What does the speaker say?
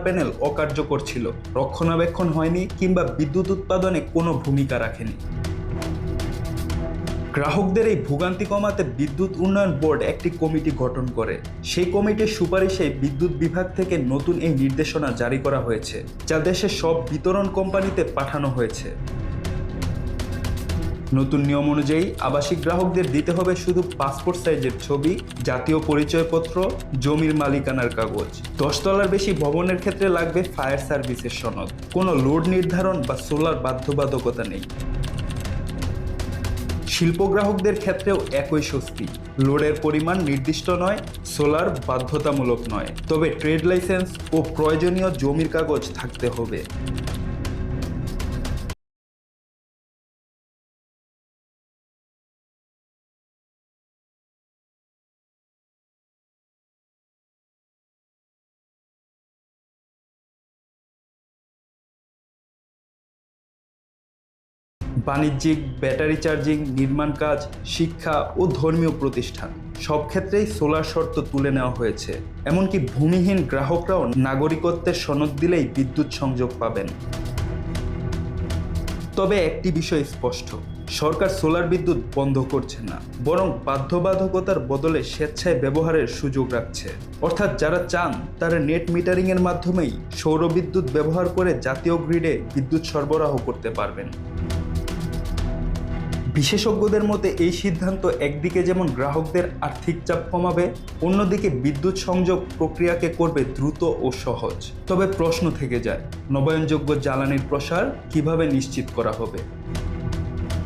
Panel অকার্যকর ছিল, রক্ষণাবেক্ষণ হয়নি কিংবা বিদ্যুৎ উৎপাদনে কোনো ভূমিকা রাখেনি। গ্রাহকদের এই ভোগান্তি কমাতে বিদ্যুৎ উন্নয়ন বোর্ড একটি কমিটি গঠন করে। সেই কমিটির সুপারিশে বিদ্যুৎ বিভাগ থেকে নতুন এই নির্দেশনা জারি করা হয়েছে, যা দেশের সব বিতরণ কোম্পানিতে পাঠানো হয়েছে। নতুন নিয়ম অনুযায়ী আবাসিক গ্রাহকদের দিতে হবে শুধু পাসপোর্ট সাইজের ছবি, জাতীয় পরিচয়পত্র, জমির মালিকানার কাগজ। 10 তলার বেশি ভবনের ক্ষেত্রে লাগবে ফায়ার সার্ভিসের সনদ। কোনো লোড নির্ধারণ বা সোলার বাধ্যবাধকতা নেই। শিল্প গ্রাহকদের ক্ষেত্রেও একই স্বস্তি। লোডের পরিমাণ নির্দিষ্ট নয়, সোলার বাধ্যতামূলক নয়, তবে ট্রেড লাইসেন্স ও প্রয়োজনীয় জমির কাগজ থাকতে হবে। বাণিজ্যিক, ব্যাটারি চার্জিং, নির্মাণ কাজ, শিক্ষা ও ধর্মীয় প্রতিষ্ঠান সব ক্ষেত্রেই সোলার শর্ত তুলে নেওয়া হয়েছে। এমনকি ভূমিহীন গ্রাহকরাও নাগরিকত্বের সনদ দিলেই বিদ্যুৎ সংযোগ পাবেন। তবে একটি বিষয় স্পষ্ট, সরকার সোলার বিদ্যুৎ বন্ধ করছে না, বরং বাধ্যবাধকতার বদলে স্বেচ্ছায় ব্যবহারের সুযোগ রাখছে। অর্থাৎ যারা চান তারা নেট মিটারিংয়ের মাধ্যমেই সৌর বিদ্যুৎ ব্যবহার করে জাতীয় গ্রিডে বিদ্যুৎ সরবরাহ করতে পারবেন। বিশেষজ্ঞদের মতে এই সিদ্ধান্ত একদিকে যেমন গ্রাহকদের আর্থিক চাপ কমাবে, অন্যদিকে বিদ্যুৎ সংযোগ প্রক্রিয়াকে করবে দ্রুত ও সহজ। তবে প্রশ্ন থেকে যায়, নবায়নযোগ্য জ্বালানির প্রসার কিভাবে নিশ্চিত করা হবে?